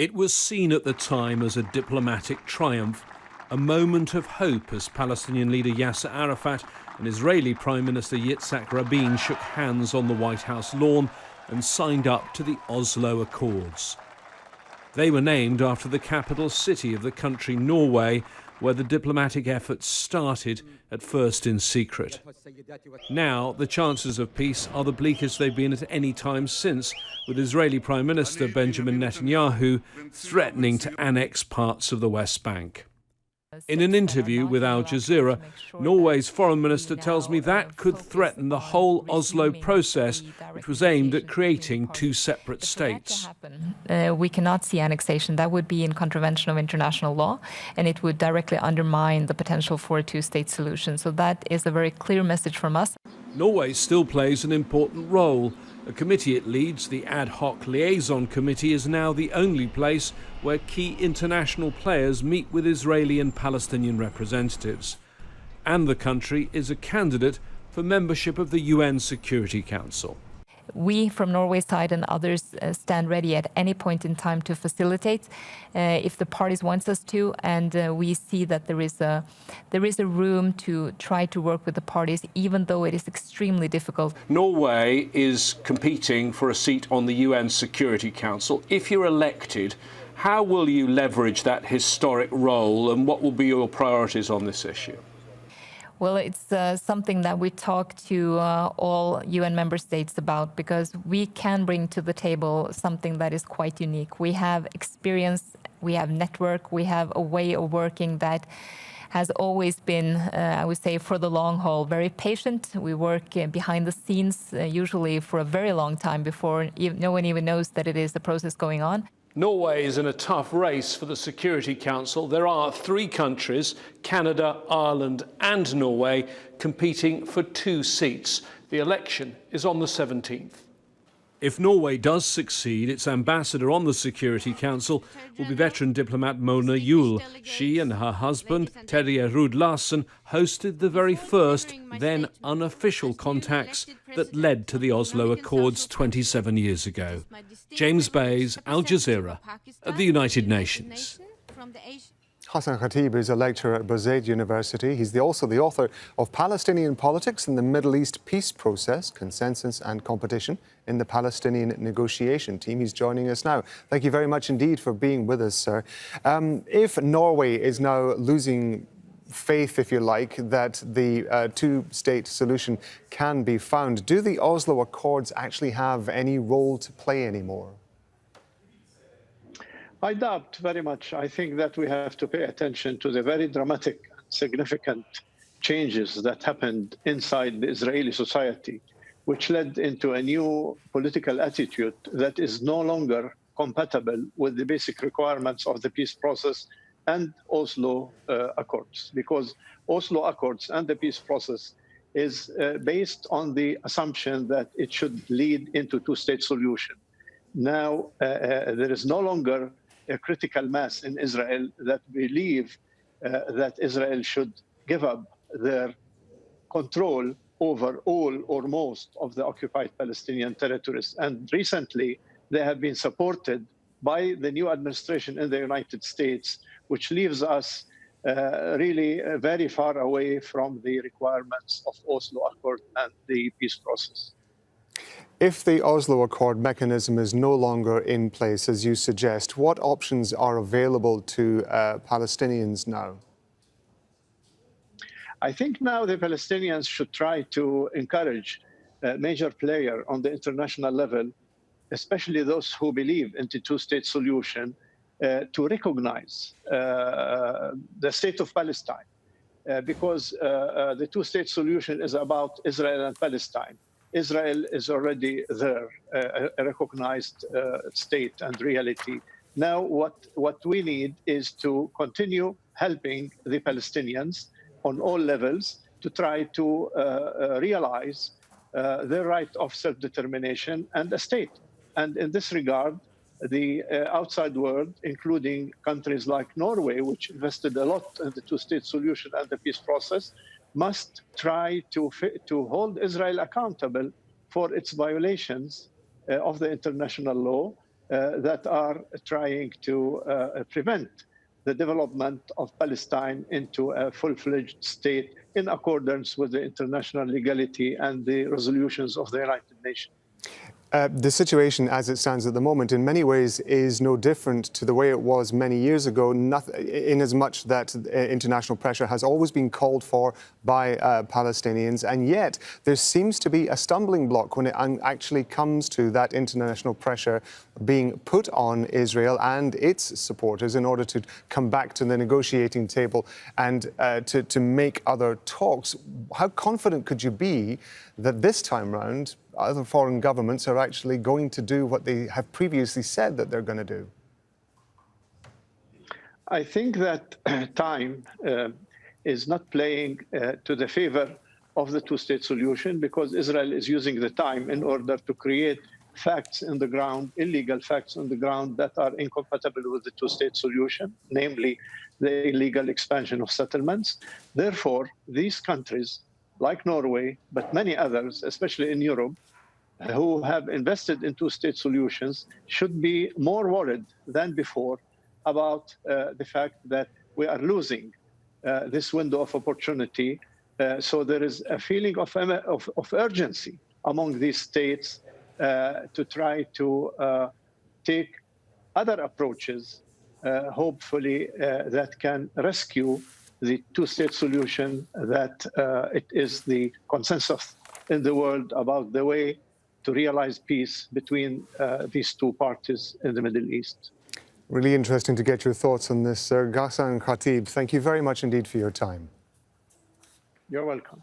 It was seen at the time as a diplomatic triumph, a moment of hope as Palestinian leader Yasser Arafat and Israeli Prime Minister Yitzhak Rabin shook hands on the White House lawn and signed up to the Oslo Accords. They were named after the capital city of the country, Norway, where the diplomatic efforts started, at first in secret. Now, the chances of peace are the bleakest they've been at any time since, with Israeli Prime Minister Benjamin Netanyahu threatening to annex parts of the West Bank. In an interview with Al Jazeera, Norway's foreign minister tells me that could threaten the whole Oslo process, which was aimed at creating two separate states. We cannot see annexation. That would be in contravention of international law, and it would directly undermine the potential for a two-state solution. So that is a very clear message from us. Norway still plays an important role. A committee it leads, the Ad Hoc Liaison Committee, is now the only place where key international players meet with Israeli and Palestinian representatives. And the country is a candidate for membership of the UN Security Council. We, from Norway's side and others, stand ready at any point in time to facilitate if the parties want us to, and we see that there is a room to try to work with the parties, even though it is extremely difficult. Norway is competing for a seat on the UN Security Council. If you're elected, how will you leverage that historic role, and what will be your priorities on this issue? Well, it's something that we talk to all UN member states about, because we can bring to the table something that is quite unique. We have experience, we have network, we have a way of working that has always been, I would say, for the long haul, very patient. We work behind the scenes, usually for a very long time before no one even knows that it is a process going on. Norway is in a tough race for the Security Council. There are 3 countries, Canada, Ireland and Norway, competing for 2 seats. The election is on the 17th. If Norway does succeed, its ambassador on the Security Council will be veteran diplomat Mona Juul. She and her husband, Terje Ruud Larsen, hosted the very first, then unofficial contacts that led to the Oslo Accords 27 years ago. James Bays, Al Jazeera, at the United Nations. Hassan Khatib is a lecturer at Bozaid University. He's also the author of Palestinian Politics in the Middle East Peace Process, Consensus and Competition in the Palestinian Negotiation Team. He's joining us now. Thank you very much indeed for being with us, sir. If Norway is now losing faith, if you like, that the two-state solution can be found, do the Oslo Accords actually have any role to play anymore? I doubt very much. I think that we have to pay attention to the very dramatic, significant changes that happened inside the Israeli society, which led into a new political attitude that is no longer compatible with the basic requirements of the peace process and Oslo Accords, because Oslo Accords and the peace process is based on the assumption that it should lead into two-state solution. Now, there is no longer a critical mass in Israel that believe that Israel should give up their control over all or most of the occupied Palestinian territories. And recently, they have been supported by the new administration in the United States, which leaves us really very far away from the requirements of Oslo Accord and the peace process. If the Oslo Accord mechanism is no longer in place, as you suggest, what options are available to Palestinians now? I think now the Palestinians should try to encourage a major player on the international level, especially those who believe in the two-state solution, to recognize the state of Palestine, because the two-state solution is about Israel and Palestine. Israel is already there, a recognized state and reality. Now, what we need is to continue helping the Palestinians on all levels to try to realize their right of self-determination and a state. And in this regard, the outside world, including countries like Norway, which invested a lot in the two-state solution and the peace process, must try to hold Israel accountable for its violations of the international law that are trying to prevent the development of Palestine into a full-fledged state in accordance with the international legality and the resolutions of the United Nations. The situation as it stands at the moment in many ways is no different to the way it was many years ago, in as much that international pressure has always been called for by Palestinians, and yet there seems to be a stumbling block when it actually comes to that international pressure being put on Israel and its supporters in order to come back to the negotiating table and to make other talks. How confident could you be that this time round other foreign governments are actually going to do what they have previously said that they're going to do? I think that time is not playing to the favor of the two-state solution, because Israel is using the time in order to create facts in the ground, illegal facts on the ground that are incompatible with the two-state solution, namely the illegal expansion of settlements. Therefore, these countries, like Norway, but many others, especially in Europe, who have invested in two-state solutions, should be more worried than before about the fact that we are losing this window of opportunity. So there is a feeling of urgency among these states to try to take other approaches, hopefully, that can rescue the two-state solution, that it is the consensus in the world about the way to realize peace between these two parties in the Middle East. Really interesting to get your thoughts on this, Sir Ghassan Khatib. Thank you very much indeed for your time. You're welcome.